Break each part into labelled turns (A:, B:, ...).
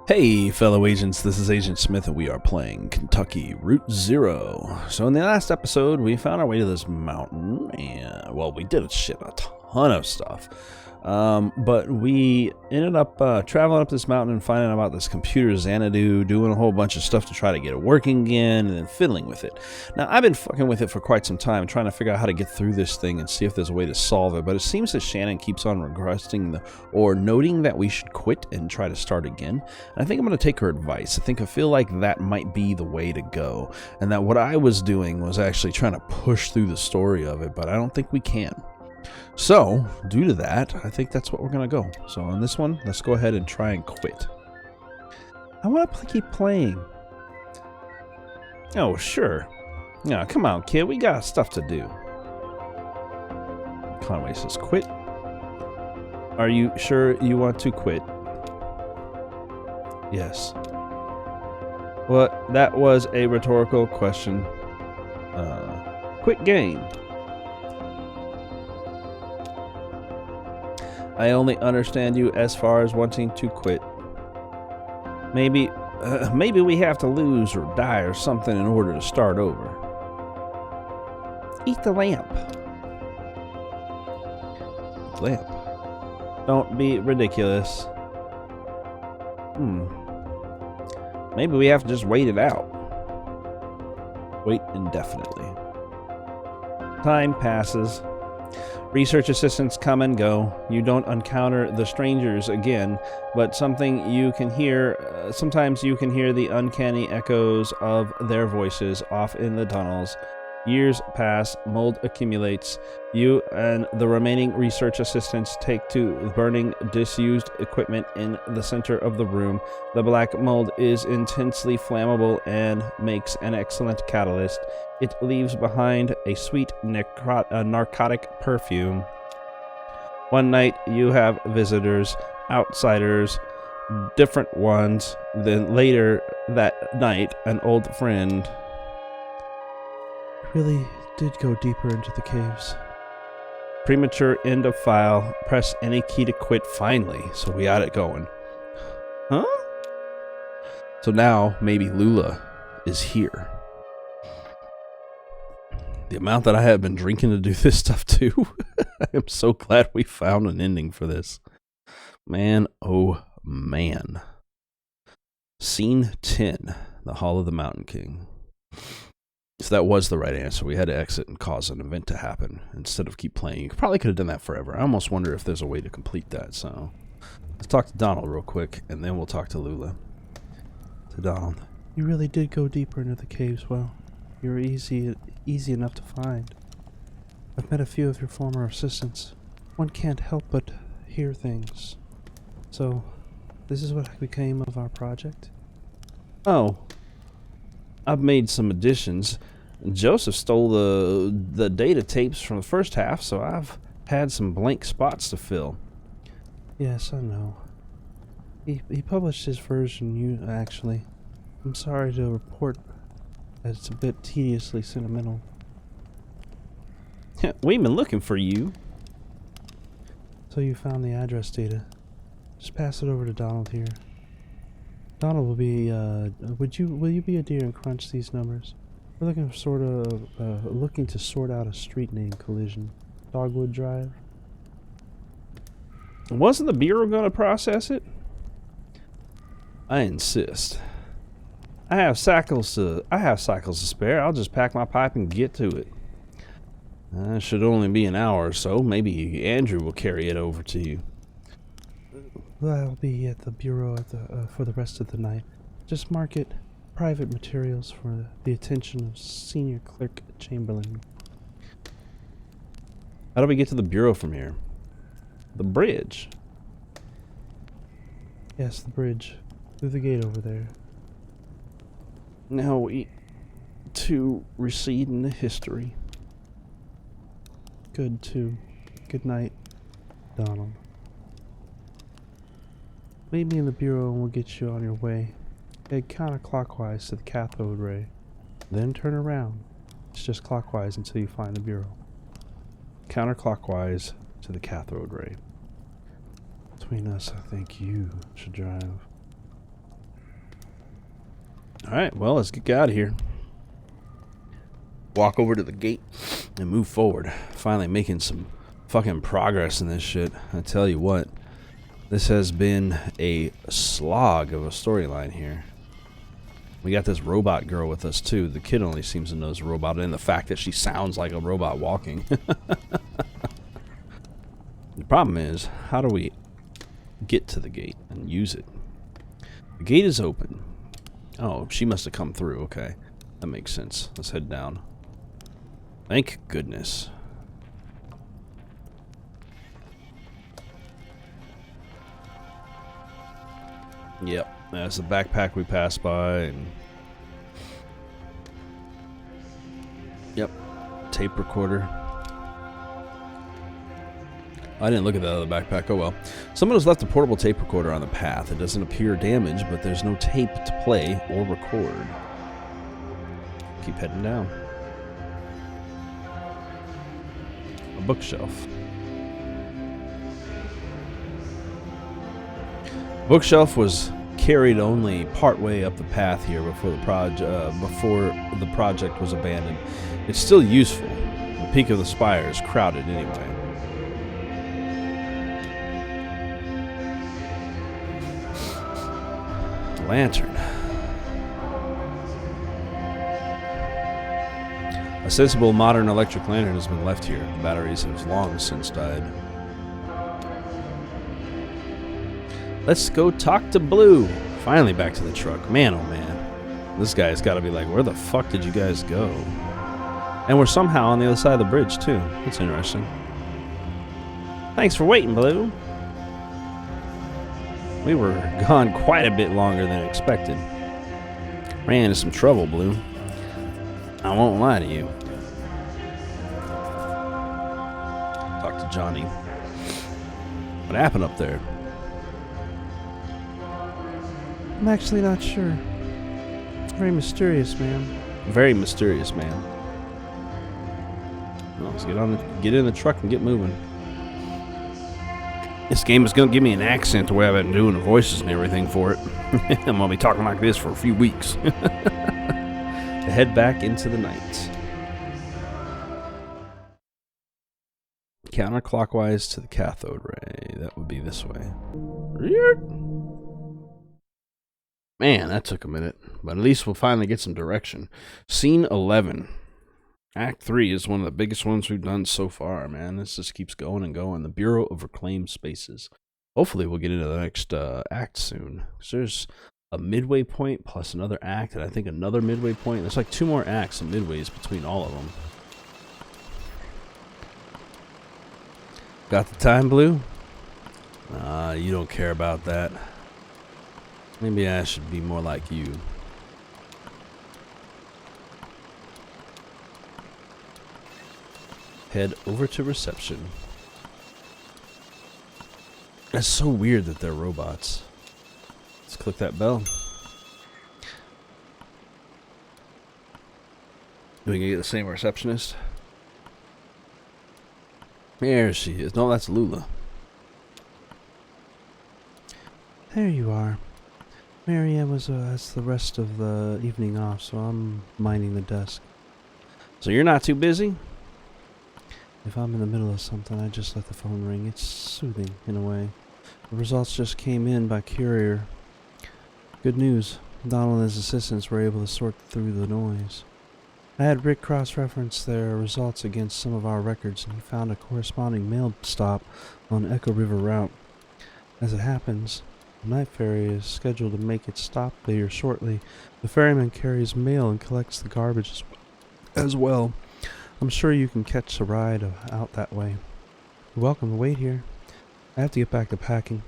A: Hey fellow agents, this is Agent Smith and we are playing Kentucky Route Zero. So in the last episode we found our way to this mountain and, well, we did a ton of stuff. But we ended up traveling up this mountain and finding out about this computer Xanadu, doing a whole bunch of stuff to try to get it working again, and then fiddling with it. Now, I've been fucking with it for quite some time, trying to figure out how to get through this thing and see if there's a way to solve it, but it seems that Shannon keeps on requesting or noting that we should quit and try to start again. And I think I'm going to take her advice. I feel like that might be the way to go, and that what I was doing was actually trying to push through the story of it, but I don't think we can. So, due to that, I think that's what we're going to go. So on this one, let's go ahead and try and quit. I want to keep playing. Oh, sure. Yeah, come on, kid. We got stuff to do. Conway says quit. Are you sure you want to quit? Yes. Well, that was a rhetorical question. Quit game. I only understand you as far as wanting to quit. Maybe we have to lose or die or something in order to start over. Eat the lamp. Lamp. Don't be ridiculous. Maybe we have to just wait it out. Wait indefinitely. Time passes. Research assistants come and go. You don't encounter the strangers again, but sometimes you can hear the uncanny echoes of their voices off in the tunnels. Years pass, mold accumulates. You and the remaining research assistants take to burning disused equipment in the center of the room. The black mold is intensely flammable and makes an excellent catalyst. It leaves behind a sweet narcotic perfume. One night you have visitors, outsiders, different ones. Then later that night, an old friend. Really did go deeper into the caves. Premature end of file. Press any key to quit finally. So we got it going. Huh? So now maybe Lula is here. The amount that I have been drinking to do this stuff too. I am so glad we found an ending for this. Man, oh man. Scene 10. The Hall of the Mountain King. So that was the right answer. We had to exit and cause an event to happen instead of keep playing. You probably could have done that forever. I almost wonder if there's a way to complete that. So let's talk to Donald real quick, and then we'll talk to Lula. To Donald. You really did go deeper into the caves. Well, you're easy enough to find. I've met a few of your former assistants. One can't help but hear things. So, this is what became of our project? Oh. I've made some additions. Joseph stole the data tapes from the first half, so I've had some blank spots to fill. Yes, I know. He published his version, actually. I'm sorry to report that it's a bit tediously sentimental. We've been looking for you. So you found the address data. Just pass it over to Donald here. Donald will be, will you be a dear and crunch these numbers? We're looking to sort out a street name collision. Dogwood Drive. Wasn't the Bureau going to process it? I insist. I have cycles to spare. I'll just pack my pipe and get to it. It should only be an hour or so. Maybe Andrew will carry it over to you. I'll be at the Bureau for the rest of the night. Just mark it private materials for the attention of Senior Clerk Chamberlain. How do we get to the Bureau from here? The bridge. Yes, the bridge. Through the gate over there. Now we to recede into history. Good night, Donald. Meet me in the Bureau and we'll get you on your way. Head counterclockwise to the cathode ray. Then turn around. It's just clockwise until you find the Bureau. Counterclockwise to the cathode ray. Between us, I think you should drive. Alright, well, let's get out of here. Walk over to the gate and move forward. Finally making some fucking progress in this shit. I tell you what, this has been a slog of a storyline here. We got this robot girl with us too. The kid only seems to know it's a robot, and the fact that she sounds like a robot walking. The problem is, how do we get to the gate and use it? The gate is open. Oh, she must have come through. Okay, that makes sense. Let's head down. Thank goodness. Yep, that's the backpack we passed by. And yep, tape recorder. I didn't look at that other backpack. Oh well. Someone has left a portable tape recorder on the path. It doesn't appear damaged, but there's no tape to play or record. Keep heading down. A bookshelf. Bookshelf was carried only partway up the path here before the project was abandoned. It's still useful. The peak of the spire is crowded anyway. Lantern. A sensible modern electric lantern has been left here. The batteries have long since died. Let's go talk to Blue. Finally back to the truck. Man, oh man. This guy's got to be like, where the fuck did you guys go? And we're somehow on the other side of the bridge, too. That's interesting. Thanks for waiting, Blue. We were gone quite a bit longer than expected. Ran into some trouble, Blue. I won't lie to you. Talk to Johnny. What happened up there?
B: I'm actually not sure. Very mysterious, man.
A: Very mysterious, man. Well, let's get in the truck and get moving. This game is going to give me an accent the way I've been doing the voices and everything for it. I'm going to be talking like this for a few weeks. To head back into the night. Counterclockwise to the cathode ray. That would be this way. Man, that took a minute. But at least we'll finally get some direction. Scene 11. Act 3 is one of the biggest ones we've done so far, man. This just keeps going and going. The Bureau of Reclaimed Spaces. Hopefully we'll get into the next act soon. Because there's a midway point plus another act, and I think another midway point. There's like 2 more acts and midways between all of them. Got the time, Blue? You don't care about that. Maybe I should be more like you. Head over to reception. That's so weird that they're robots. Let's click that bell. Do we get the same receptionist? There she is. No, that's Lula.
B: There you are. Marianne has the rest of the evening off, so I'm minding the desk.
A: So you're not too busy?
B: If I'm in the middle of something, I just let the phone ring. It's soothing, in a way. The results just came in by courier. Good news. Donald and his assistants were able to sort through the noise. I had Rick cross-reference their results against some of our records, and he found a corresponding mail stop on Echo River route. As it happens, the night ferry is scheduled to make its stop there shortly. The ferryman carries mail and collects the garbage as well. I'm sure you can catch a ride out that way. You're welcome to wait here. I have to get back to packing.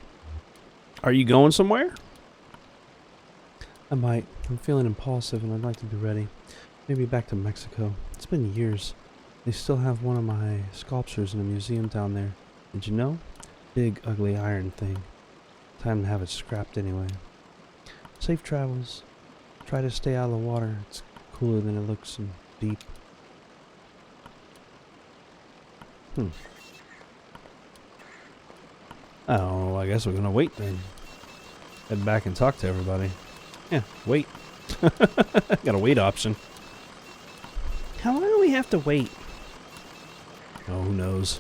A: Are you going somewhere?
B: I might. I'm feeling impulsive and I'd like to be ready. Maybe back to Mexico. It's been years. They still have one of my sculptures in a museum down there. Did you know? Big, ugly iron thing. Time to have it scrapped anyway. Safe travels. Try to stay out of the water. It's cooler than it looks and deep.
A: I don't know. I guess we're going to wait then. Head back and talk to everybody. Yeah, wait. Got a wait option.
B: How long do we have to wait?
A: Oh, who knows?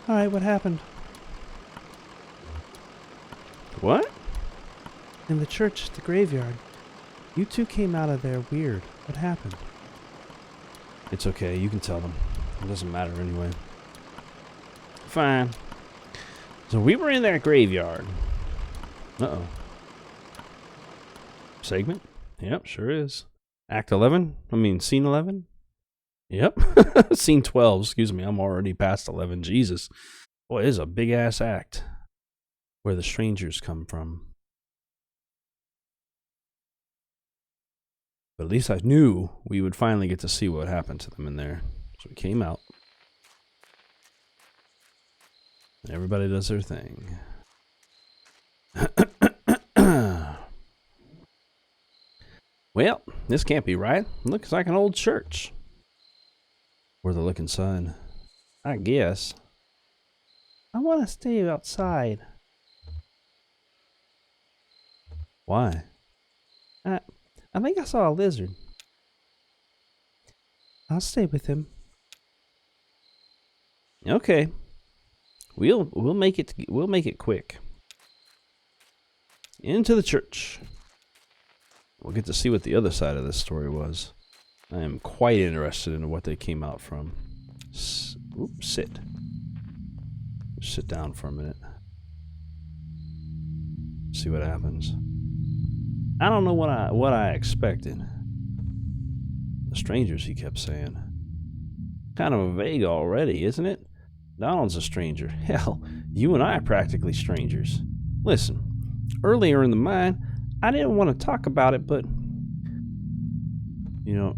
B: Alright, what happened?
A: What?
B: In the church, the graveyard. You two came out of there weird. What happened?
A: It's okay, you can tell them. It doesn't matter anyway. Fine. So we were in that graveyard. Uh-oh. Segment? Yep, sure is. Act 11? I mean, scene 11? Yep. Scene 12, excuse me. I'm already past 11. Jesus. Boy, this is a big-ass act. Where the strangers come from. But at least I knew we would finally get to see what happened to them in there. So we came out. Everybody does their thing. Well, this can't be right. Looks like an old church. Worth a look inside. I guess.
B: I want to stay outside.
A: Why?
B: I think I saw a lizard. I'll stay with him.
A: Okay. We'll make it quick. Into the church. We'll get to see what the other side of this story was. I am quite interested in what they came out from. Oops, sit. Just sit down for a minute. See what happens. I don't know what I expected. The strangers, he kept saying. Kind of vague already, isn't it? Donald's a stranger. Hell, you and I are practically strangers. Listen, earlier in the mine, I didn't want to talk about it, but... You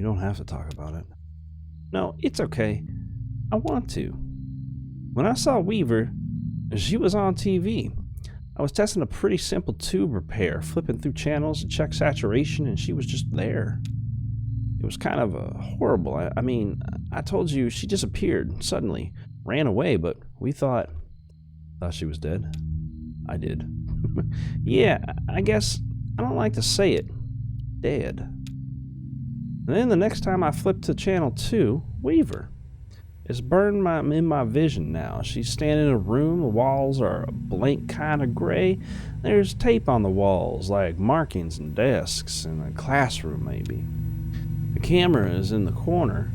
A: don't have to talk about it. No, it's okay. I want to. When I saw Weaver, she was on TV. I was testing a pretty simple tube repair, flipping through channels to check saturation, and she was just there. It was kind of horrible. I mean, I told you she disappeared suddenly, ran away, but we thought she was dead. I did. Yeah, I guess I don't like to say it. Dead. And then the next time I flipped to channel 2, Weaver. It's burned in my vision now. She's standing in a room. The walls are a blank kind of gray. There's tape on the walls, like markings and desks in a classroom maybe. The camera is in the corner,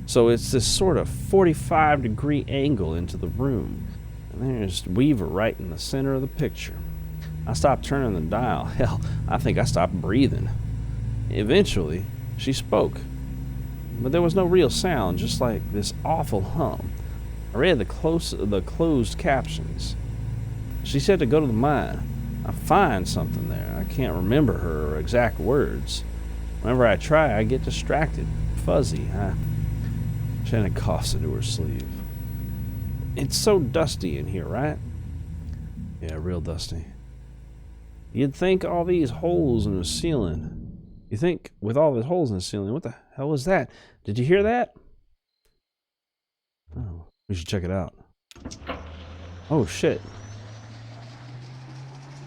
A: so it's this sort of 45-degree angle into the room. And there's Weaver right in the center of the picture. I stopped turning the dial. Hell, I think I stopped breathing. Eventually, she spoke. But there was no real sound, just like this awful hum. I read the closed captions. She said to go to the mine. I find something there. I can't remember her exact words. Whenever I try, I get distracted, fuzzy. Shannon coughs into her sleeve. It's so dusty in here, right? Yeah, real dusty. You'd think all these holes in the ceiling. You think with all these holes in the ceiling, what the hell was that? Did you hear that? Oh, we should check it out. Oh, shit.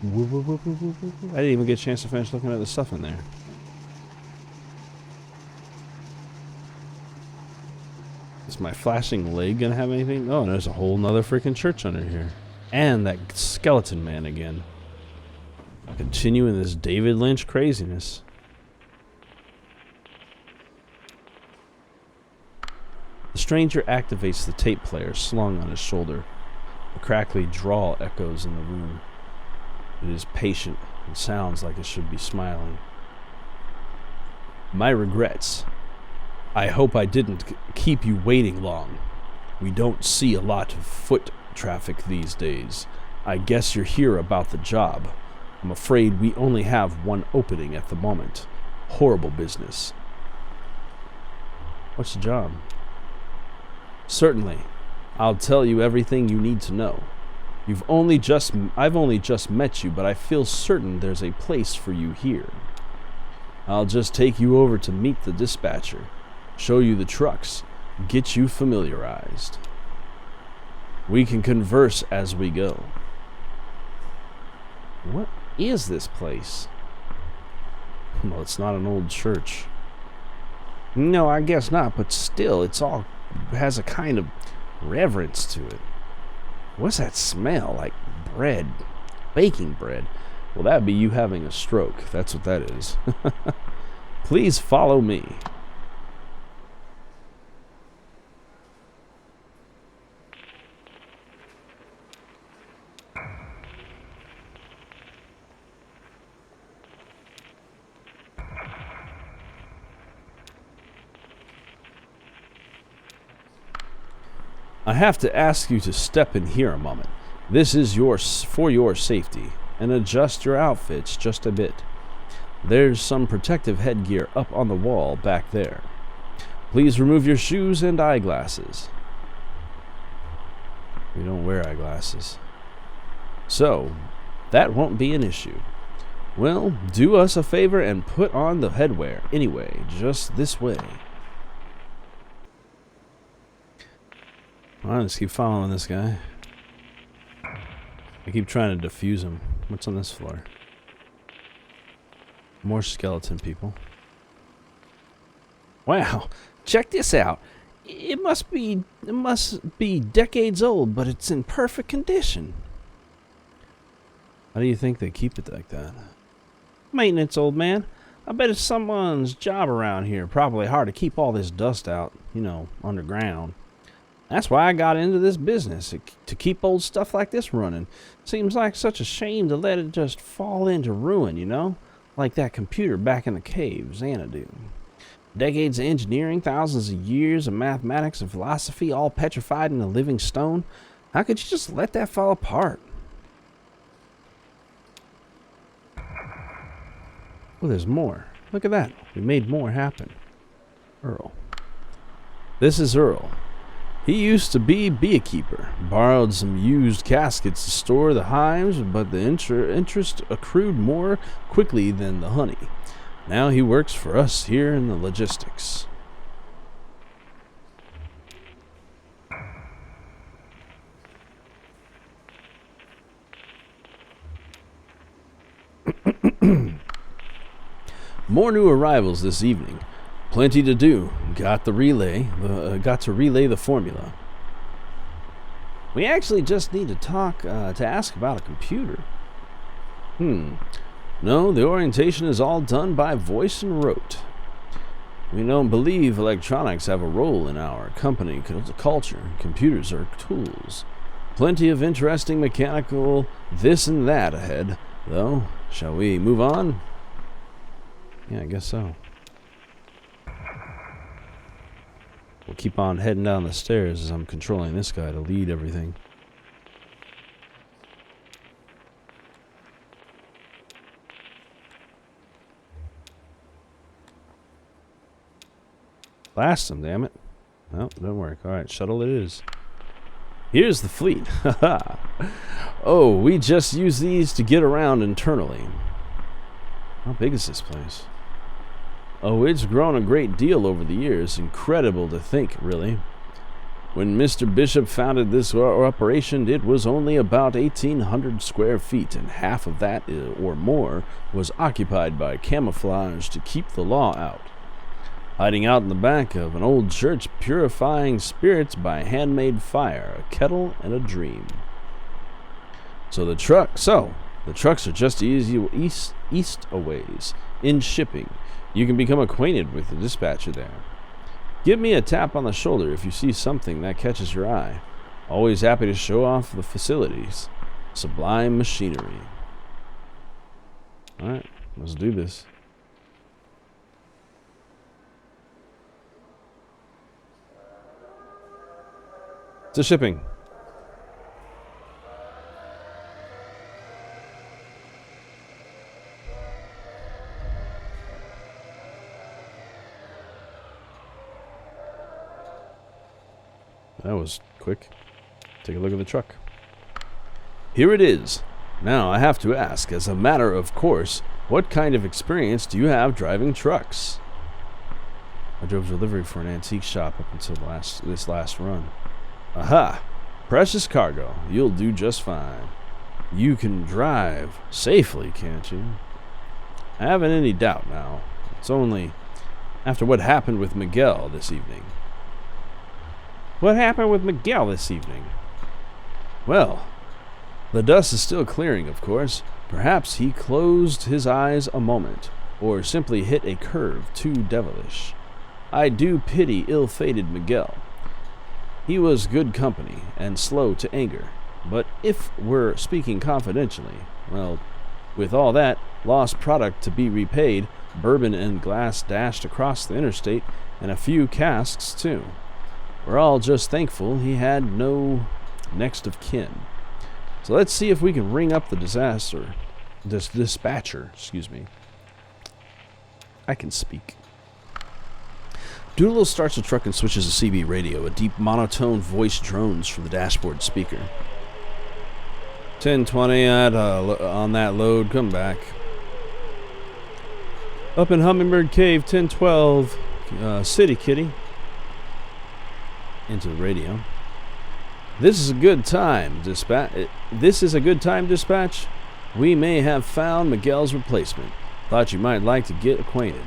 A: I didn't even get a chance to finish looking at the stuff in there. Is my flashing leg gonna have anything? Oh, there's a whole nother freaking church under here. And that skeleton man again. Continuing this David Lynch craziness. The stranger activates the tape player slung on his shoulder. A crackly drawl echoes in the room. It is patient and sounds like it should be smiling. My regrets. I hope I didn't keep you waiting long. We don't see a lot of foot traffic these days. I guess you're here about the job. I'm afraid we only have one opening at the moment. Horrible business. What's the job? Certainly. I'll tell you everything you need to know. I've only just met you, but I feel certain there's a place for you here. I'll just take you over to meet the dispatcher, show you the trucks, get you familiarized. We can converse as we go. What is this place? Well, it's not an old church. No, I guess not, but still, it has a kind of reverence to it. What's that smell? Like bread. Baking bread. Well, that'd be you having a stroke. That's what that is. Please follow me. I have to ask you to step in here a moment. This is for your safety, and adjust your outfits just a bit. There's some protective headgear up on the wall back there. Please remove your shoes and eyeglasses. We don't wear eyeglasses. So, that won't be an issue. Well, do us a favor and put on the headwear anyway, just this way. Alright, let's keep following this guy. I keep trying to defuse him. What's on this floor? More skeleton people. Wow, check this out. It must be decades old, but it's in perfect condition. How do you think they keep it like that? Maintenance, old man. I bet it's someone's job around here. Probably hard to keep all this dust out, underground. That's why I got into this business, to keep old stuff like this running. Seems like such a shame to let it just fall into ruin, like that computer back in the cave, Xanadu. Decades of engineering, thousands of years of mathematics and philosophy, all petrified in a living stone. How could you just let that fall apart? Oh, there's more. Look at that. We made more happen. Earl. This is Earl. He used to be a beekeeper, borrowed some used caskets to store the hives, but the interest accrued more quickly than the honey. Now he works for us here in the logistics. More new arrivals this evening. Plenty to do. Got to relay the formula. We actually just need to ask about a computer. No, the orientation is all done by voice and rote. We don't believe electronics have a role in our company culture. Computers are tools. Plenty of interesting mechanical this and that ahead, though. Shall we move on? Yeah, I guess so. We'll keep on heading down the stairs as I'm controlling this guy to lead everything. Blast him, damn it. No, don't work. Alright, shuttle it is. Here's the fleet. Haha. Oh, we just use these to get around internally. How big is this place? Oh, it's grown a great deal over the years. Incredible to think, really. When Mr. Bishop founded this operation, it was only about 1,800 square feet, and half of that, or more, was occupied by camouflage to keep the law out. Hiding out in the back of an old church, purifying spirits by handmade fire, a kettle, and a dream. So the trucks are just east a ways, in shipping. You can become acquainted with the dispatcher there. Give me a tap on the shoulder if you see something that catches your eye. Always happy to show off the facilities. Sublime machinery. Alright, let's do this. To shipping. That was quick. Take a look at the truck. Here it is. Now I have to ask, as a matter of course, what kind of experience do you have driving trucks? I drove delivery for an antique shop up until this last run. Aha! Precious cargo. You'll do just fine. You can drive safely, can't you? I haven't any doubt now. It's only after what happened with Miguel this evening. What happened with Miguel this evening? Well, the dust is still clearing, of course. Perhaps he closed his eyes a moment, or simply hit a curve too devilish. I do pity ill-fated Miguel. He was good company, and slow to anger. But if we're speaking confidentially, well, with all that lost product to be repaid, bourbon and glass dashed across the interstate, and a few casks, too. We're all just thankful he had no next of kin. So let's see if we can ring up the dispatcher, excuse me. I can speak. Doolittle starts the truck and switches to CB radio. A deep monotone voice drones from the dashboard speaker. 1020 on that load, come back. Up in Hummingbird Cave, 1012, City Kitty. Into the radio. This is a good time, dispatch. We may have found Miguel's replacement. Thought you might like to get acquainted.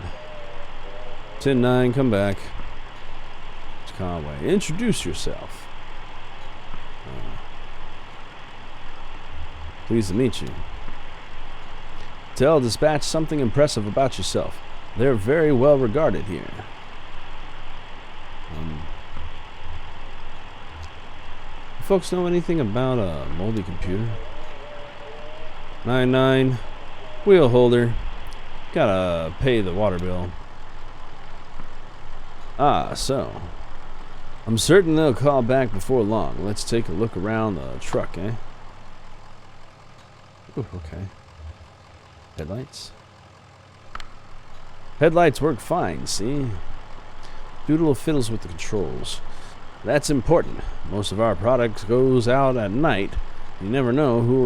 A: 10-9, come back. It's Conway. Introduce yourself. Pleased to meet you. Tell dispatch something impressive about yourself. They're very well regarded here. Folks know anything about a moldy computer? 99, wheel holder. Gotta pay the water bill. Ah, so. I'm certain they'll call back before long. Let's take a look around the truck, eh? Ooh, okay. Headlights? Headlights work fine, see? Doodle fiddles with the controls. That's important. Most of our product goes out at night. You never know who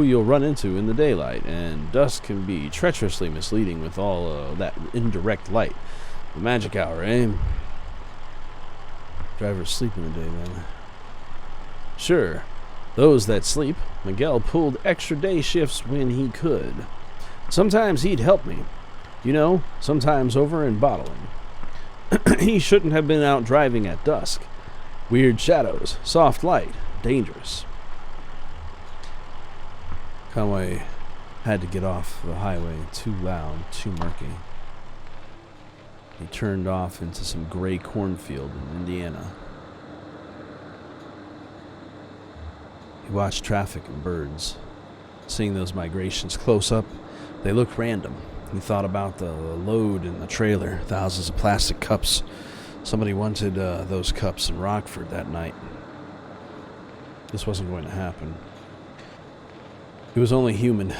A: you'll run into in the daylight, and dusk can be treacherously misleading with all that indirect light. The magic hour, eh? Drivers sleep in the day, then. Sure. Those that sleep. Miguel pulled extra day shifts when he could. Sometimes he'd help me. You know, sometimes over in bottling. He shouldn't have been out driving at dusk. Weird shadows, soft light, dangerous. Conway had to get off the highway. Too loud, too murky. He turned off into some gray cornfield in Indiana. He watched traffic and birds. Seeing those migrations close up, they looked random. He thought about the load in the trailer, thousands of plastic cups. Somebody wanted those cups in Rockford that night. This wasn't going to happen. He was only human.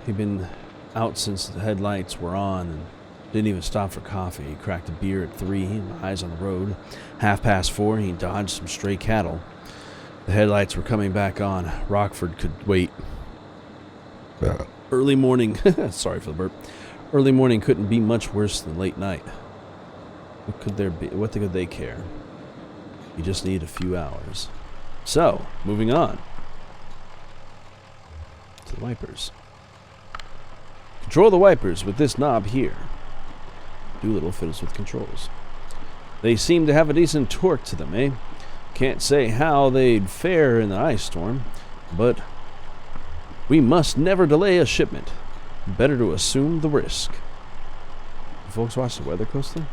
A: He'd been out since the headlights were on and didn't even stop for coffee. He cracked a beer at 3, eyes on the road. 4:30, he dodged some stray cattle. The headlights were coming back on. Rockford could wait. Early morning, sorry for the burp. Early morning couldn't be much worse than late night. What could there be? What could they care? You just need a few hours. So, moving on to the wipers. Control the wipers with this knob here. Doolittle fiddles with controls. They seem to have a decent torque to them, eh? Can't say how they'd fare in the ice storm, but we must never delay a shipment. Better to assume the risk. You folks watch the weather closely?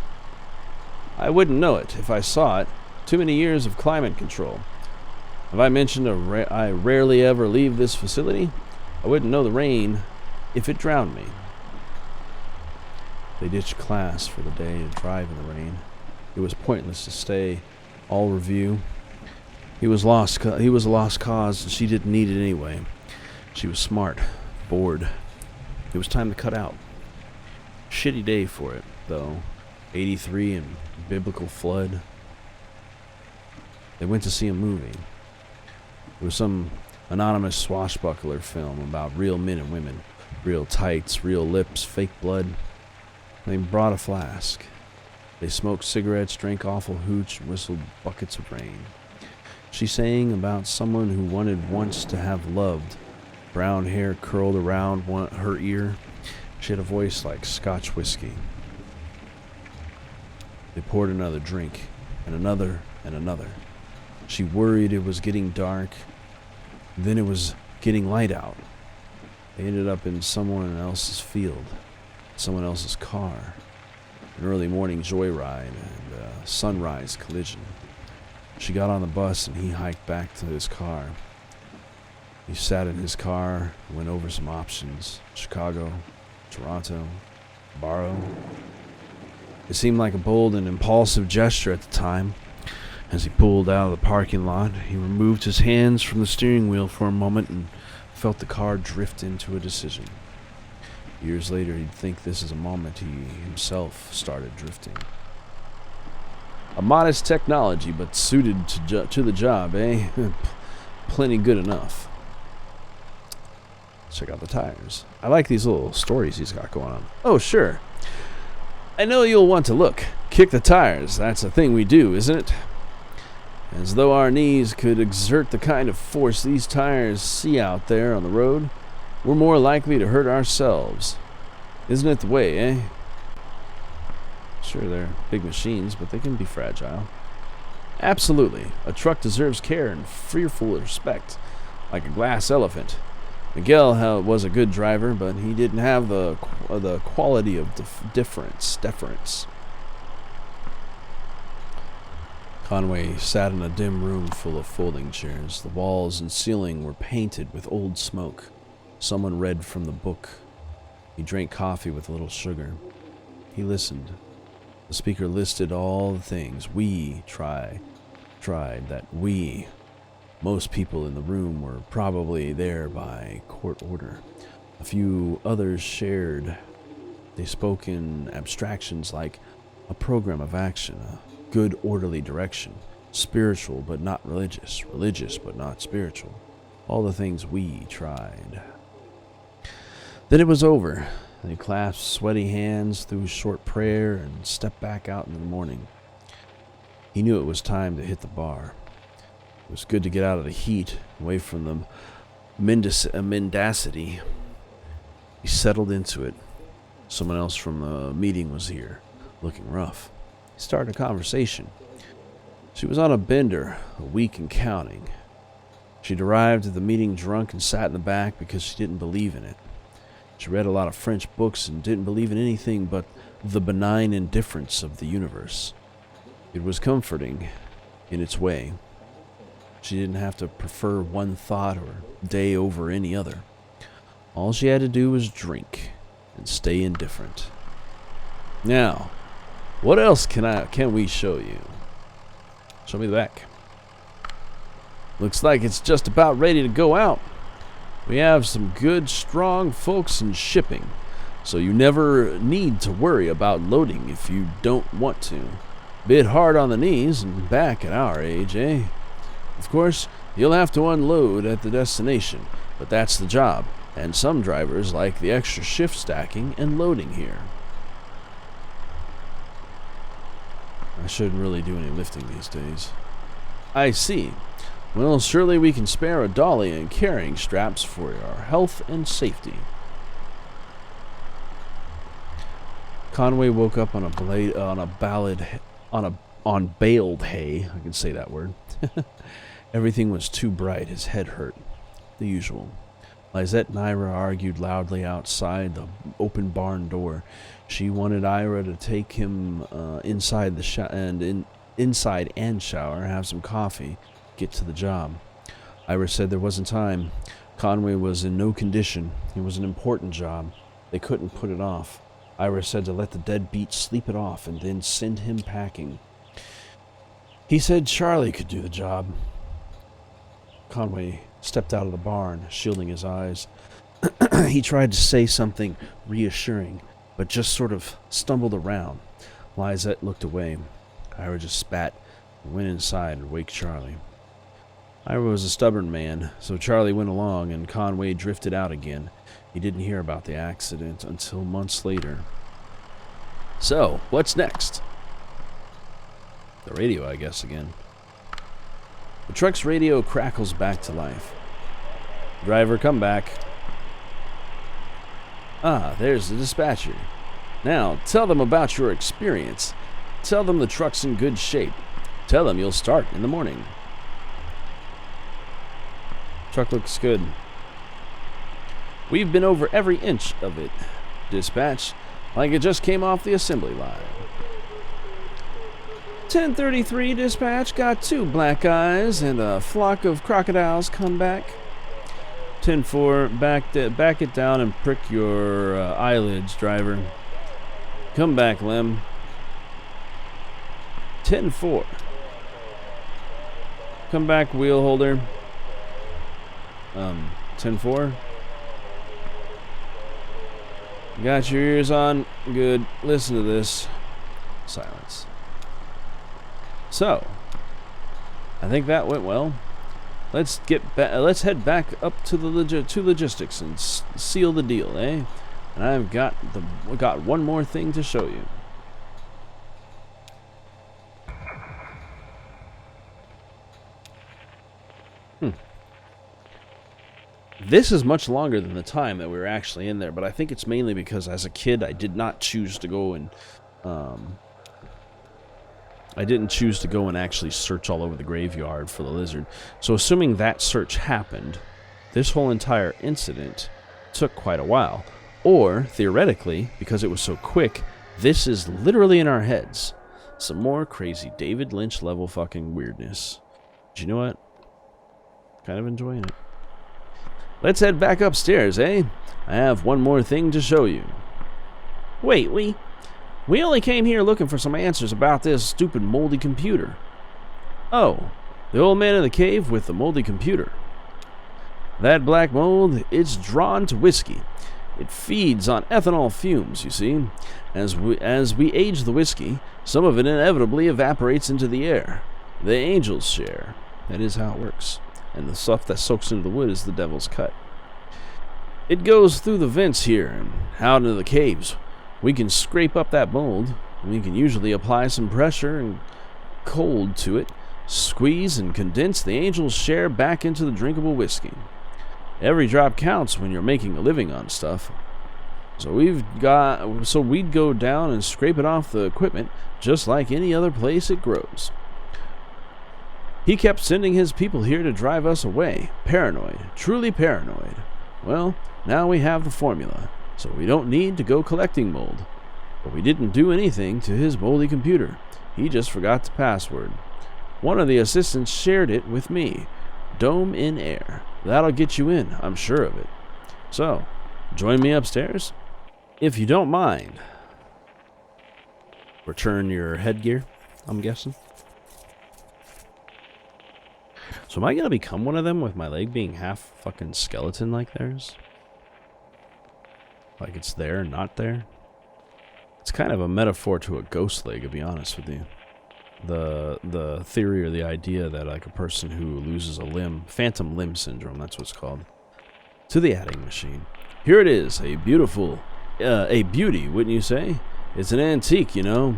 A: I wouldn't know it if I saw it. Too many years of climate control. Have I mentioned I rarely ever leave this facility? I wouldn't know the rain if it drowned me. They ditched class for the day to drive in the rain. It was pointless to stay. All review. He was a lost cause, and she didn't need it anyway. She was smart, bored. It was time to cut out. Shitty day for it, though. 83 and biblical flood. They went to see a movie. It was some anonymous swashbuckler film about real men and women. Real tights, real lips, fake blood. They brought a flask. They smoked cigarettes, drank awful hooch, and whistled buckets of rain. She sang about someone who wanted once to have loved. Brown hair curled around her ear. She had a voice like Scotch whiskey. They poured another drink, and another, and another. She worried it was getting dark. Then it was getting light out. They ended up in someone else's field, someone else's car. An early morning joyride and a sunrise collision. She got on the bus and he hiked back to his car. He sat in his car, went over some options. Chicago, Toronto, Barrow. It seemed like a bold and impulsive gesture at the time. As he pulled out of the parking lot, he removed his hands from the steering wheel for a moment and felt the car drift into a decision. Years later, he'd think this is a moment he himself started drifting. A modest technology, but suited to the job, eh? Plenty good enough. Check out the tires. I like these little stories he's got going on. Oh, sure. I know you'll want to look. Kick the tires. That's a thing we do, isn't it? As though our knees could exert the kind of force these tires see out there on the road, we're more likely to hurt ourselves. Isn't it the way, eh? Sure, they're big machines, but they can be fragile. Absolutely. A truck deserves care and fearful respect, like a glass elephant. Miguel was a good driver, but he didn't have the quality of deference. Conway sat in a dim room full of folding chairs. The walls and ceiling were painted with old smoke. Someone read from the book. He drank coffee with a little sugar. He listened. The speaker listed all the things we tried that we. Most people in the room were probably there by court order. A few others shared. They spoke in abstractions like a program of action, a good orderly direction, spiritual but not religious, religious but not spiritual. All the things we tried. Then it was over. They clasped sweaty hands through a short prayer and stepped back out into the morning. He knew it was time to hit the bar. It was good to get out of the heat, away from the mendacity. He settled into it. Someone else from the meeting was here, looking rough. He started a conversation. She was on a bender, a week and counting. She'd arrived at the meeting drunk and sat in the back because she didn't believe in it. She read a lot of French books and didn't believe in anything but the benign indifference of the universe. It was comforting in its way. She didn't have to prefer one thought or day over any other. All she had to do was drink and stay indifferent. Now, what else can we show you? Show me the back. Looks like it's just about ready to go out. We have some good, strong folks in shipping, so you never need to worry about loading if you don't want to. Bit hard on the knees and back at our age, eh? Of course, you'll have to unload at the destination, but that's the job, and some drivers like the extra shift stacking and loading here. I shouldn't really do any lifting these days. I see. Well, surely we can spare a dolly and carrying straps for your health and safety. Conway woke up on baled hay. I can say that word. Everything was too bright. His head hurt. The usual. Lizette and Ira argued loudly outside the open barn door. She wanted Ira to take him inside and shower, have some coffee, get to the job. Ira said there wasn't time. Conway was in no condition. It was an important job. They couldn't put it off. Ira said to let the deadbeat sleep it off and then send him packing. He said Charlie could do the job. Conway stepped out of the barn, shielding his eyes. He tried to say something reassuring, but just sort of stumbled around. Lizette looked away. Ira just spat and went inside and waked Charlie. Ira was a stubborn man, so Charlie went along and Conway drifted out again. He didn't hear about the accident until months later. So, what's next? The radio, I guess, again. The truck's radio crackles back to life. Driver, come back. Ah, there's the dispatcher. Now, tell them about your experience. Tell them the truck's in good shape. Tell them you'll start in the morning. Truck looks good. We've been over every inch of it. Dispatch, like it just came off the assembly line. 1033 dispatch, got 2 black eyes and a flock of crocodiles come back. 10-4, back it down and prick your eyelids, driver. Come back, Lem. 10-4. Come back, wheel holder. 10-4. Got your ears on? Good. Listen to this. Silence. So, I think that went well. Let's head back up to the logistics and seal the deal, eh? And I've got one more thing to show you. This is much longer than the time that we were actually in there, but I think it's mainly because as a kid I did not choose to go and actually search all over the graveyard for the lizard. So assuming that search happened, this whole entire incident took quite a while. Or, theoretically, because it was so quick, this is literally in our heads. Some more crazy David Lynch level fucking weirdness. But you know what? Kind of enjoying it. Let's head back upstairs, eh? I have one more thing to show you. Wait, we only came here looking for some answers about this stupid moldy computer. Oh, the old man in the cave with the moldy computer. That black mold, it's drawn to whiskey. It feeds on ethanol fumes, you see. As we age the whiskey, some of it inevitably evaporates into the air. The angel's share. That is how it works. And the stuff that soaks into the wood is the devil's cut. It goes through the vents here and out into the caves. We can scrape up that mold. We can usually apply some pressure and cold to it, squeeze and condense the angel's share back into the drinkable whiskey. Every drop counts when you're making a living on stuff. So we'd go down and scrape it off the equipment just like any other place it grows. He kept sending his people here to drive us away. Paranoid. Truly paranoid. Well, now we have the formula, so we don't need to go collecting mold. But we didn't do anything to his moldy computer. He just forgot the password. One of the assistants shared it with me. Dome in air. That'll get you in, I'm sure of it. So, join me upstairs? If you don't mind. Return your headgear, I'm guessing. So am I going to become one of them with my leg being half fucking skeleton like theirs? Like it's there and not there? It's kind of a metaphor to a ghost leg, to be honest with you. The theory or the idea that like a person who loses a limb, phantom limb syndrome, that's what it's called, to the adding machine. Here it is, a beautiful, a beauty, wouldn't you say? It's an antique, you know.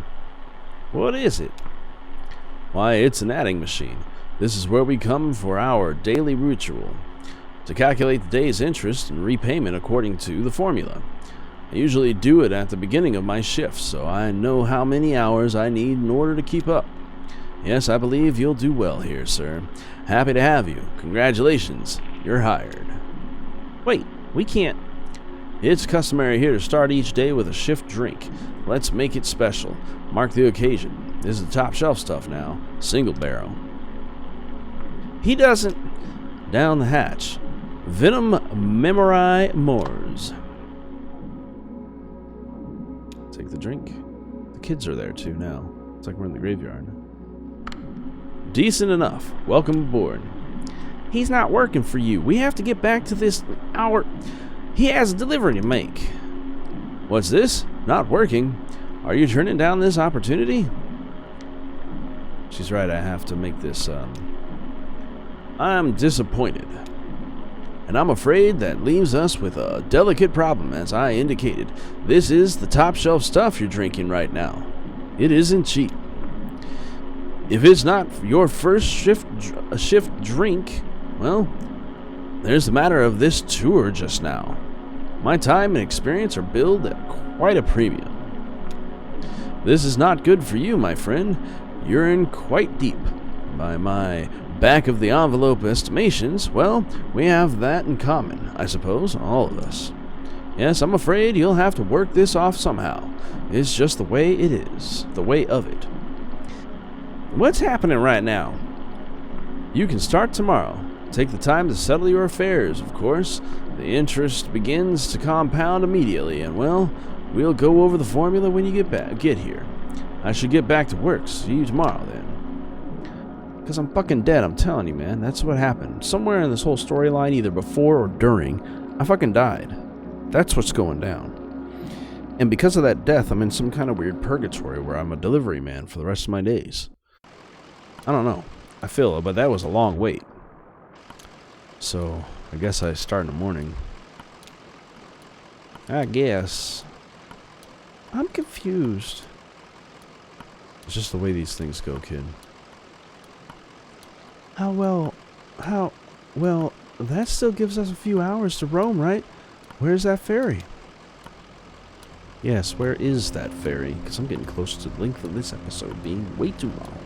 A: What is it? Why, it's an adding machine. This is where we come for our daily ritual, to calculate the day's interest and repayment according to the formula. I usually do it at the beginning of my shift, so I know how many hours I need in order to keep up. Yes, I believe you'll do well here, sir. Happy to have you. Congratulations. You're hired. Wait, we can't. It's customary here to start each day with a shift drink. Let's make it special. Mark the occasion. This is the top shelf stuff now. Single barrel. He doesn't. Down the hatch. Venom Memory Moors. Take the drink. The kids are there too now. It's like we're in the graveyard. Decent enough. Welcome aboard. He's not working for you. We have to get back to this hour. He has a delivery to make. What's this? Not working? Are you turning down this opportunity? She's right. I have to make this, I'm disappointed. And I'm afraid that leaves us with a delicate problem, as I indicated. This is the top shelf stuff you're drinking right now. It isn't cheap. If it's not your first shift drink, well, there's the matter of this tour just now. My time and experience are billed at quite a premium. This is not good for you, my friend. You're in quite deep. By my back-of-the-envelope estimations, well, we have that in common, I suppose, all of us. Yes, I'm afraid you'll have to work this off somehow. It's just the way it is, the way of it. What's happening right now? You can start tomorrow. Take the time to settle your affairs, of course. The interest begins to compound immediately, and, well, we'll go over the formula when you get here. I should get back to work. See you tomorrow, then. Because I'm fucking dead, I'm telling you, man. That's what happened. Somewhere in this whole storyline, either before or during, I fucking died. That's what's going down. And because of that death, I'm in some kind of weird purgatory where I'm a delivery man for the rest of my days. I don't know. I feel it, but that was a long wait. So, I guess I start in the morning. I guess. I'm confused. It's just the way these things go, kid. Well, that still gives us a few hours to roam, right? Where's that ferry? Yes, where is that ferry? Because I'm getting close to the length of this episode being way too long.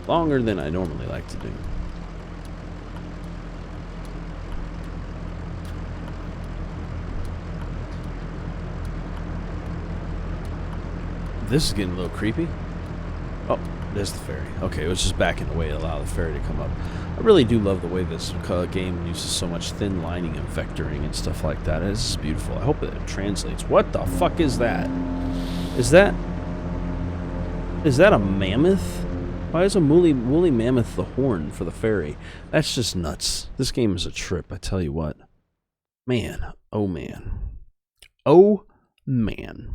A: Longer than I normally like to do. This is getting a little creepy. Oh, there's the ferry. Okay, it was just backing away to allow the ferry to come up. I really do love the way this game uses so much thin lining and vectoring and stuff like that. This is beautiful. I hope that it translates. What the fuck is that? Is that a mammoth? Why is a woolly mammoth the horn for the ferry? That's just nuts. This game is a trip, I tell you what. Man. Oh, man. Oh, man.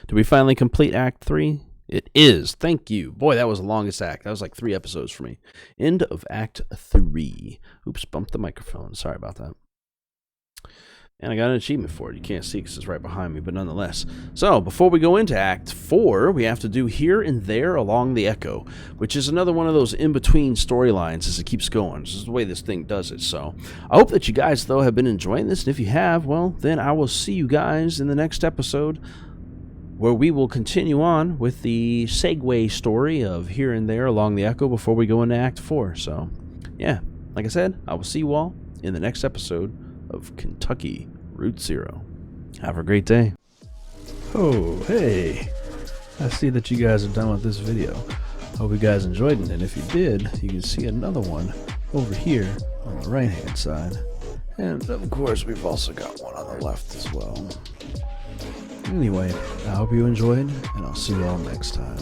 A: Did we finally complete Act 3? It is. Thank you. Boy, that was the longest act. That was like 3 episodes for me. End of Act 3. Oops, bumped the microphone. Sorry about that. And I got an achievement for it. You can't see because it's right behind me, but nonetheless. So, before we go into Act 4, we have to do Here and There Along the Echo, which is another one of those in-between storylines as it keeps going. This is the way this thing does it. So, I hope that you guys, though, have been enjoying this. And if you have, well, then I will see you guys in the next episode, where we will continue on with the segue story of Here and There Along the Echo before we go into Act 4. So, yeah, like I said, I will see you all in the next episode of Kentucky Route Zero. Have a great day. Oh, hey. I see that you guys are done with this video. Hope you guys enjoyed it, and if you did, you can see another one over here on the right-hand side. And, of course, we've also got one on the left as well. Anyway, I hope you enjoyed, and I'll see you all next time.